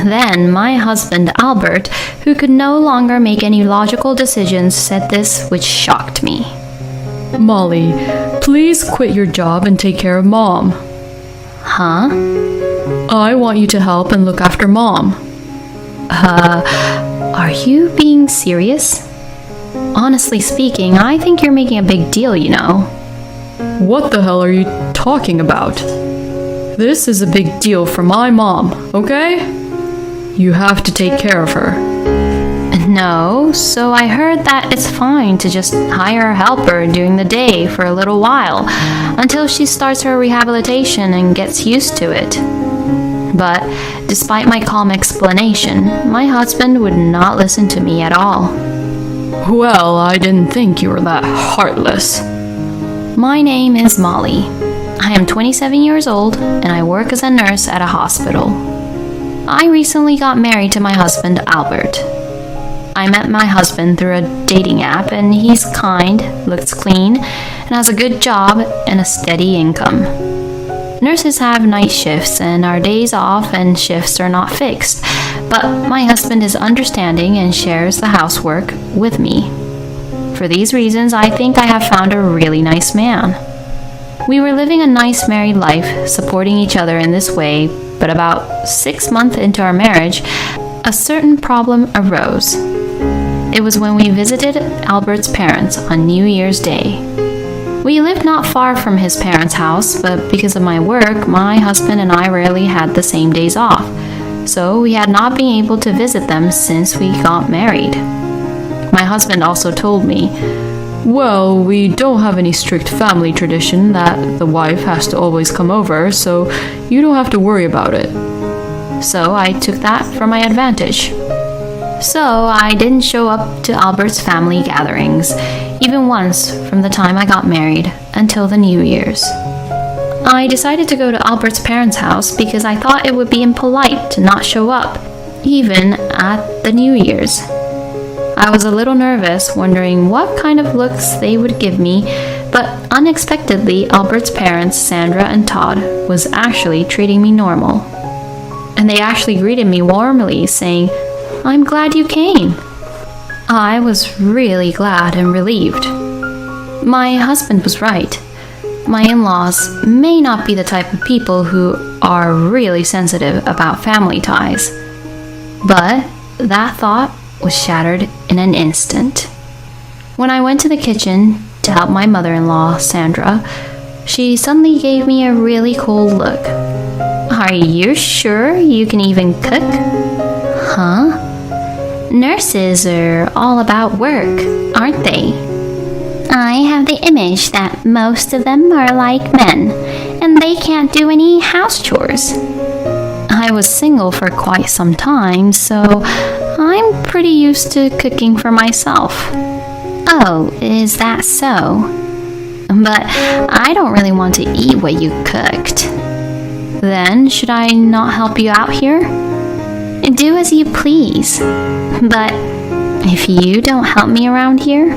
Then my husband Albert, who could no longer make any logical decisions, said this, which shocked me. Molly, please quit your job and take care of Mom. Huh? I want you to help and look after Mom. Are you being serious? Honestly speaking, I think you're making a big deal, you know. What the hell are you talking about? This is a big deal for my mom, okay? You have to take care of her. No, so I heard that it's fine to just hire a helper during the day for a little while until she starts her rehabilitation and gets used to it. But despite my calm explanation, my husband would not listen to me at all. Well, I didn't think you were that heartless. My name is Molly. I am 27 years old and I work as a nurse at a hospital. I recently got married to my husband, Albert. I met my husband through a dating app, and he's kind, looks clean, and has a good job and a steady income. Nurses have night shifts, and our days off and shifts are not fixed, but my husband is understanding and shares the housework with me. For these reasons, I think I have found a really nice man. We were living a nice married life, supporting each other in this way, but about 6 months into our marriage, a certain problem arose. It was when we visited Albert's parents on New Year's Day. We lived not far from his parents' house, but because of my work, my husband and I rarely had the same days off, so we had not been able to visit them since we got married. My husband also told me, Well, we don't have any strict family tradition that the wife has to always come over, so you don't have to worry about it. So I took that for my advantage. So I didn't show up to Albert's family gatherings, even once from the time I got married until the New Year's. I decided to go to Albert's parents' house because I thought it would be impolite to not show up, even at the New Year's. I was a little nervous, wondering what kind of looks they would give me, but unexpectedly Albert's parents, Sandra and Todd, was actually treating me normal. And they actually greeted me warmly, saying, "I'm glad you came." I was really glad and relieved. My husband was right. My in-laws may not be the type of people who are really sensitive about family ties. But that thought was shattered in an instant. When I went to the kitchen to help my mother-in-law, Sandra, she suddenly gave me a really cold look. "Are you sure you can even cook?" "Huh? Nurses are all about work, aren't they?" "I have the image that most of them are like men, and they can't do any house chores." I was single for quite some time, so I'm pretty used to cooking for myself. "Oh, is that so? But I don't really want to eat what you cooked." "Then should I not help you out here?" "Do as you please. But if you don't help me around here,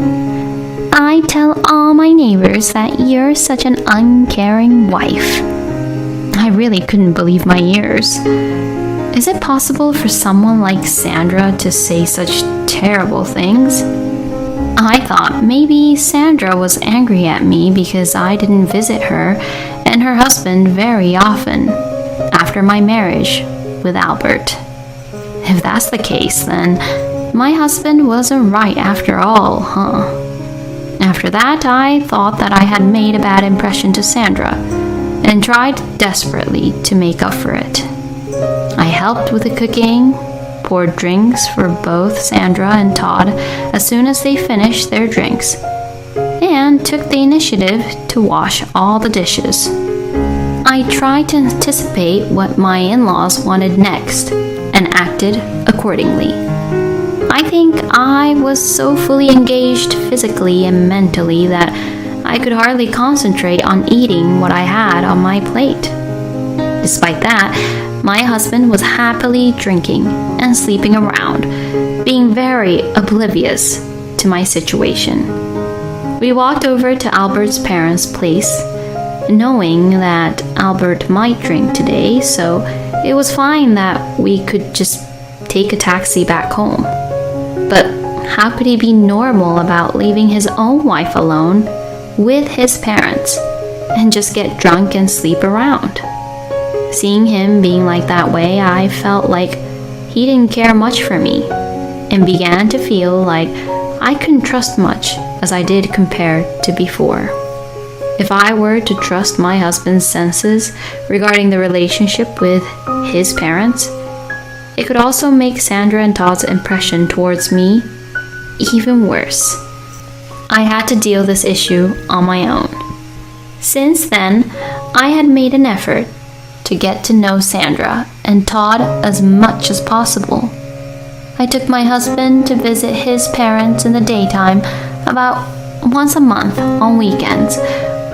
I tell all my neighbors that you're such an uncaring wife." I really couldn't believe my ears. Is it possible for someone like Sandra to say such terrible things? I thought maybe Sandra was angry at me because I didn't visit her and her husband very often after my marriage with Albert. If that's the case, then my husband wasn't right after all, huh? After that, I thought that I had made a bad impression to Sandra and tried desperately to make up for it. I helped with the cooking, poured drinks for both Sandra and Todd as soon as they finished their drinks, and took the initiative to wash all the dishes. I tried to anticipate what my in-laws wanted next and acted accordingly. I think I was so fully engaged physically and mentally that I could hardly concentrate on eating what I had on my plate. Despite that, my husband was happily drinking and sleeping around, being very oblivious to my situation. We walked over to Albert's parents' place, knowing that Albert might drink today, so it was fine that we could just take a taxi back home. But how could he be normal about leaving his own wife alone with his parents and just get drunk and sleep around? Seeing him being like that way, I felt like he didn't care much for me and began to feel like I couldn't trust much as I did compared to before. If I were to trust my husband's senses regarding the relationship with his parents, it could also make Sandra and Todd's impression towards me even worse. I had to deal this issue on my own. Since then, I had made an effort to get to know Sandra and Todd as much as possible. I took my husband to visit his parents in the daytime about once a month on weekends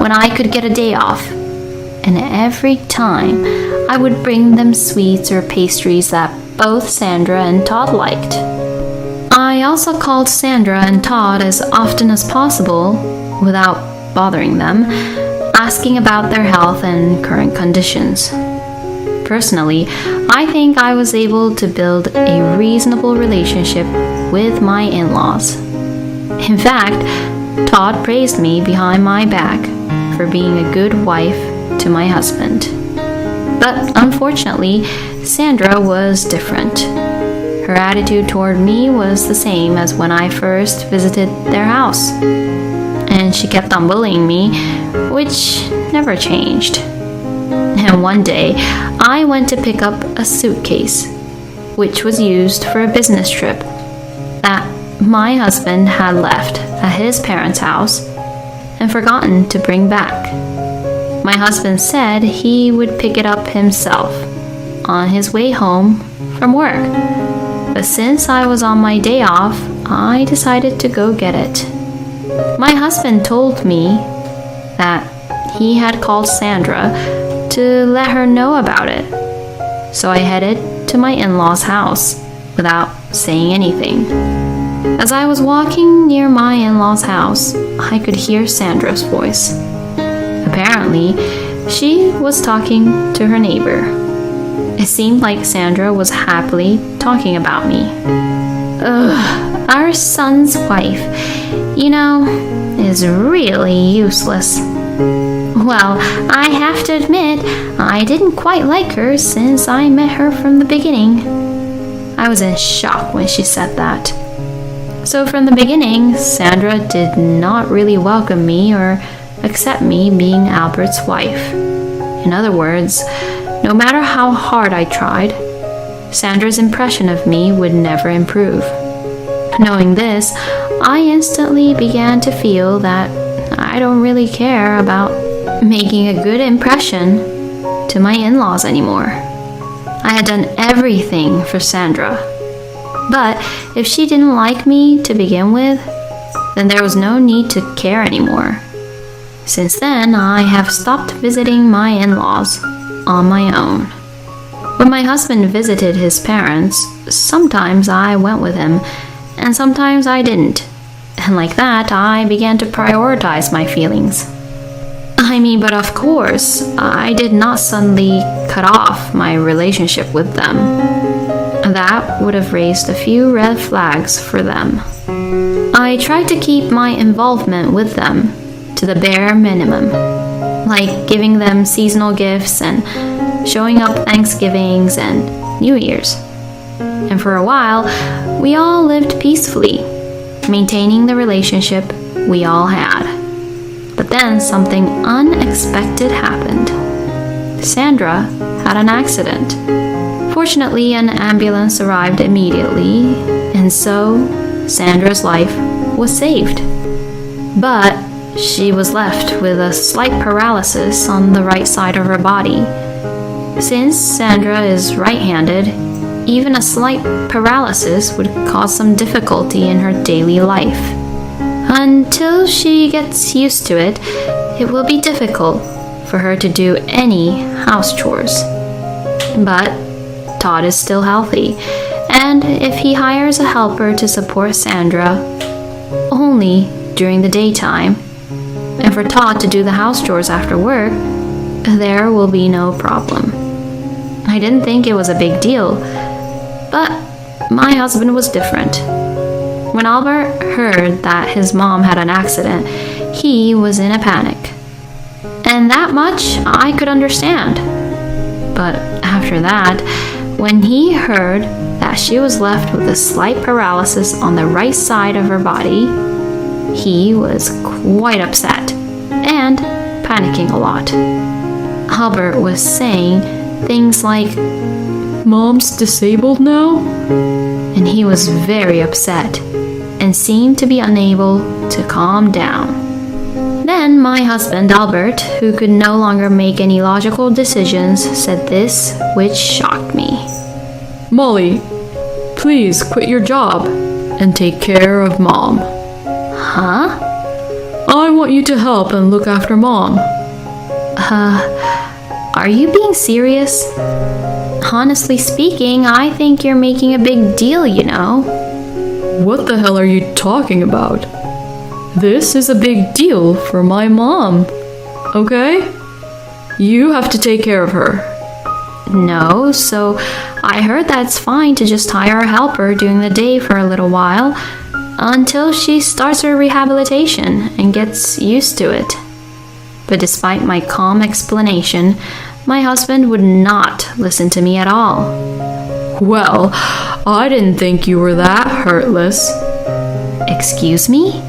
when I could get a day off. And every time I would bring them sweets or pastries that both Sandra and Todd liked. I also called Sandra and Todd as often as possible without bothering them, asking about their health and current conditions. Personally, I think I was able to build a reasonable relationship with my in-laws. In fact, Todd praised me behind my back for being a good wife to my husband. But unfortunately, Sandra was different. Her attitude toward me was the same as when I first visited their house. And she kept on bullying me, which never changed. And one day, I went to pick up a suitcase, which was used for a business trip that my husband had left at his parents' house and forgotten to bring back. My husband said he would pick it up himself on his way home from work. But since I was on my day off, I decided to go get it. My husband told me that he had called Sandra to let her know about it. So I headed to my in-laws' house without saying anything. As I was walking near my in-laws' house, I could hear Sandra's voice. Apparently, she was talking to her neighbor. It seemed like Sandra was happily talking about me. Ugh, our son's wife, is really useless. Well, I have to admit, I didn't quite like her since I met her from the beginning. I was in shock when she said that. So from the beginning, Sandra did not really welcome me or accept me being Albert's wife. In other words, no matter how hard I tried, Sandra's impression of me would never improve. Knowing this, I instantly began to feel that I don't really care about making a good impression to my in-laws anymore. I had done everything for Sandra. But if she didn't like me to begin with, then there was no need to care anymore. Since then, I have stopped visiting my in-laws on my own. When my husband visited his parents, sometimes I went with him, and sometimes I didn't. And like that, I began to prioritize my feelings. But of course, I did not suddenly cut off my relationship with them. That would have raised a few red flags for them. I tried to keep my involvement with them to the bare minimum, like giving them seasonal gifts and showing up Thanksgivings and New Year's. And for a while, we all lived peacefully, maintaining the relationship we all had. But then something unexpected happened. Sandra had an accident. Fortunately, an ambulance arrived immediately, and so Sandra's life was saved. But she was left with a slight paralysis on the right side of her body. Since Sandra is right-handed, even a slight paralysis would cause some difficulty in her daily life. Until she gets used to it, it will be difficult for her to do any house chores. But Todd is still healthy, and if he hires a helper to support Sandra only during the daytime, and for Todd to do the house chores after work, there will be no problem. I didn't think it was a big deal, but my husband was different. When Albert heard that his mom had an accident, he was in a panic. And that much I could understand. But after that, when he heard that she was left with a slight paralysis on the right side of her body, he was quite upset and panicking a lot. Albert was saying things like, Mom's disabled now? and he was very upset and seemed to be unable to calm down. Then my husband, Albert, who could no longer make any logical decisions, said this, which shocked me. Molly, please quit your job and take care of Mom. Huh? I want you to help and look after Mom. Are you being serious? Honestly speaking, I think you're making a big deal, you know. What the hell are you talking about? This is a big deal for my mom, okay? You have to take care of her. No, so I heard that's fine to just hire a helper during the day for a little while until she starts her rehabilitation and gets used to it. But despite my calm explanation, my husband would not listen to me at all. Well, I didn't think you were that heartless. Excuse me?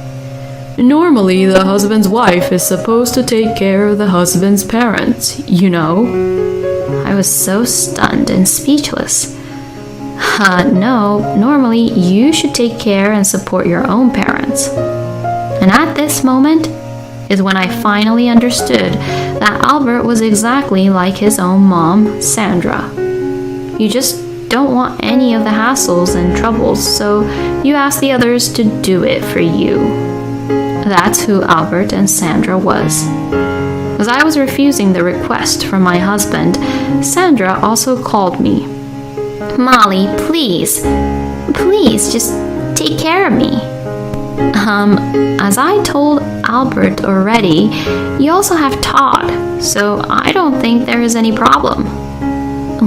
Normally, the husband's wife is supposed to take care of the husband's parents, you know. I was so stunned and speechless. No, normally you should take care and support your own parents. And at this moment is when I finally understood that Albert was exactly like his own mom, Sandra. You just don't want any of the hassles and troubles, so you ask the others to do it for you. That's who Albert and Sandra was. As I was refusing the request from my husband, Sandra also called me. Molly, please, just take care of me. As I told Albert already, you also have Todd, so I don't think there is any problem.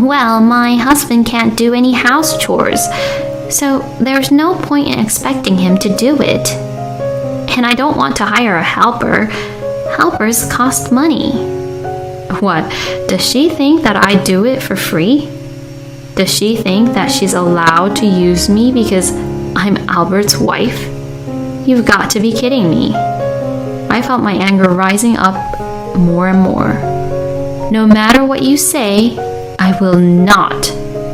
Well, my husband can't do any house chores, so there's no point in expecting him to do it. And I don't want to hire a helper. Helpers cost money. What, does she think that I do it for free? Does she think that she's allowed to use me because I'm Albert's wife? You've got to be kidding me. I felt my anger rising up more and more. No matter what you say, I will not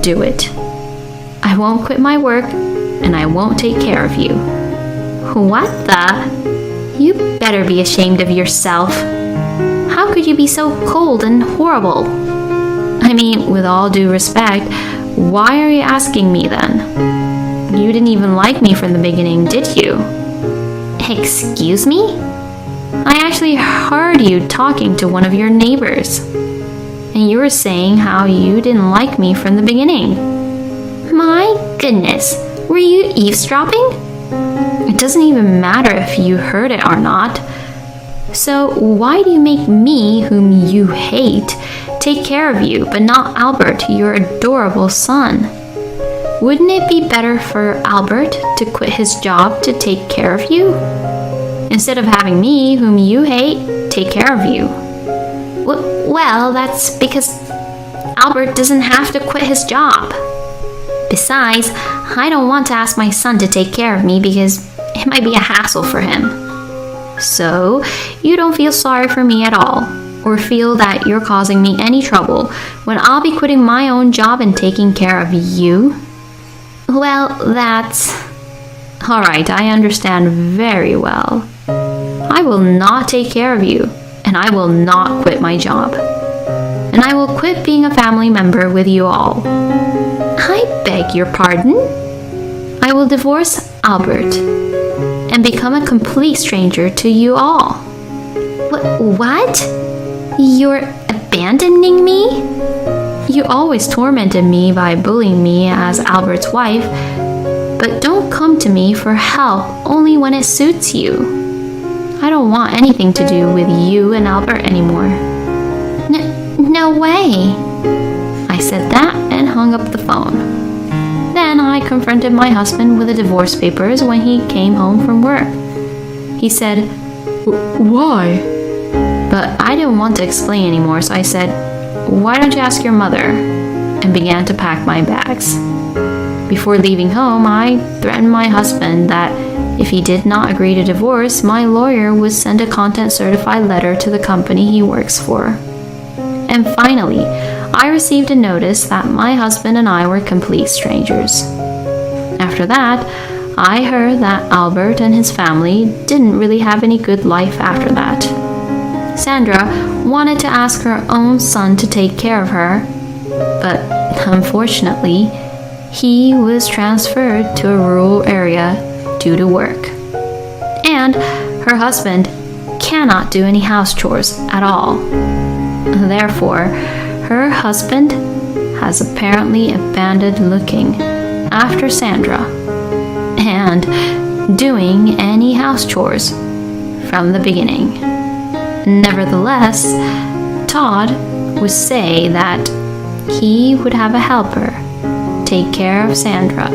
do it. I won't quit my work, and I won't take care of you. What the? You better be ashamed of yourself. How could you be so cold and horrible? I mean, with all due respect, why are you asking me then? You didn't even like me from the beginning, did you? Excuse me? I actually heard you talking to one of your neighbors. And you were saying how you didn't like me from the beginning. My goodness, were you eavesdropping? It doesn't even matter if you heard it or not. So why do you make me, whom you hate, take care of you, but not Albert, your adorable son? Wouldn't it be better for Albert to quit his job to take care of you? Instead of having me, whom you hate, take care of you. Well, that's because Albert doesn't have to quit his job. Besides, I don't want to ask my son to take care of me because it might be a hassle for him. So, you don't feel sorry for me at all, or feel that you're causing me any trouble when I'll be quitting my own job and taking care of you? Well, that's... Alright, I understand very well. I will not take care of you, and I will not quit my job. And I will quit being a family member with you all. I beg your pardon? I will divorce Albert and become a complete stranger to you all. What? You're abandoning me? You always tormented me by bullying me as Albert's wife, but don't come to me for help only when it suits you. I don't want anything to do with you and Albert anymore. No way! I said that and hung up the phone. Then I confronted my husband with the divorce papers when he came home from work. He said, Why? but I didn't want to explain anymore, so I said, why don't you ask your mother? And began to pack my bags. Before leaving home, I threatened my husband that if he did not agree to divorce, my lawyer would send a content-certified letter to the company he works for. And finally, I received a notice that my husband and I were complete strangers. After that, I heard that Albert and his family didn't really have any good life after that. Sandra wanted to ask her own son to take care of her, but unfortunately, he was transferred to a rural area due to work. And her husband cannot do any house chores at all. Therefore, her husband has apparently abandoned looking after Sandra and doing any house chores from the beginning. Nevertheless, Todd would say that he would have a helper take care of Sandra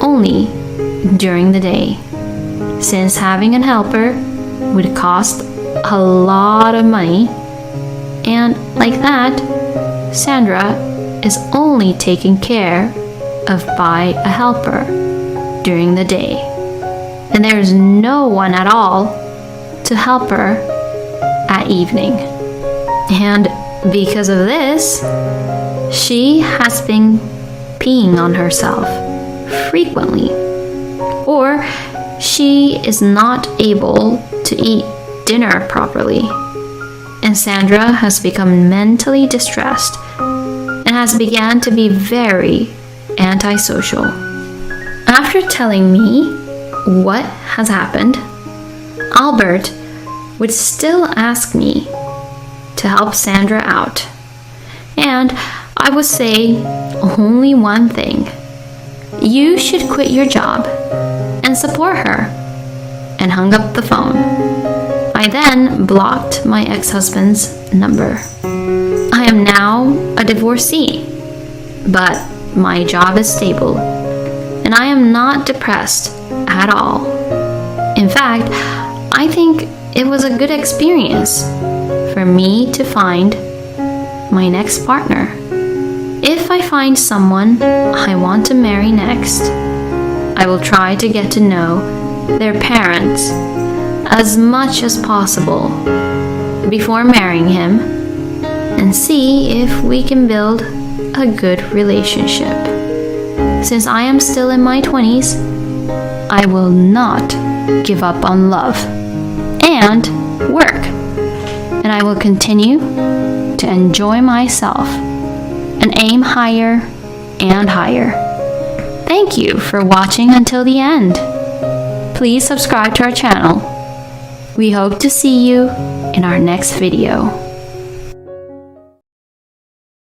only during the day, since having a helper would cost a lot of money, and like that, Sandra is only taken care of by a helper during the day, and there is no one at all to help her at evening. And because of this, she has been peeing on herself frequently, or she is not able to eat dinner properly, and Sandra has become mentally distressed and has begun to be very antisocial. After telling me what has happened, Albert would still ask me to help Sandra out, and I would say only one thing: you should quit your job and support her, and hung up the phone. I then blocked my ex-husband's number. I am now a divorcee, but my job is stable, and I am not depressed at all. In fact, I think it was a good experience for me to find my next partner. If I find someone I want to marry next, I will try to get to know their parents as much as possible before marrying him and see if we can build a good relationship. Since I am still in my 20s, I will not give up on love and work, and I will continue to enjoy myself and aim higher and higher. Thank you for watching until the end. Please subscribe to our channel. We hope to see you in our next video.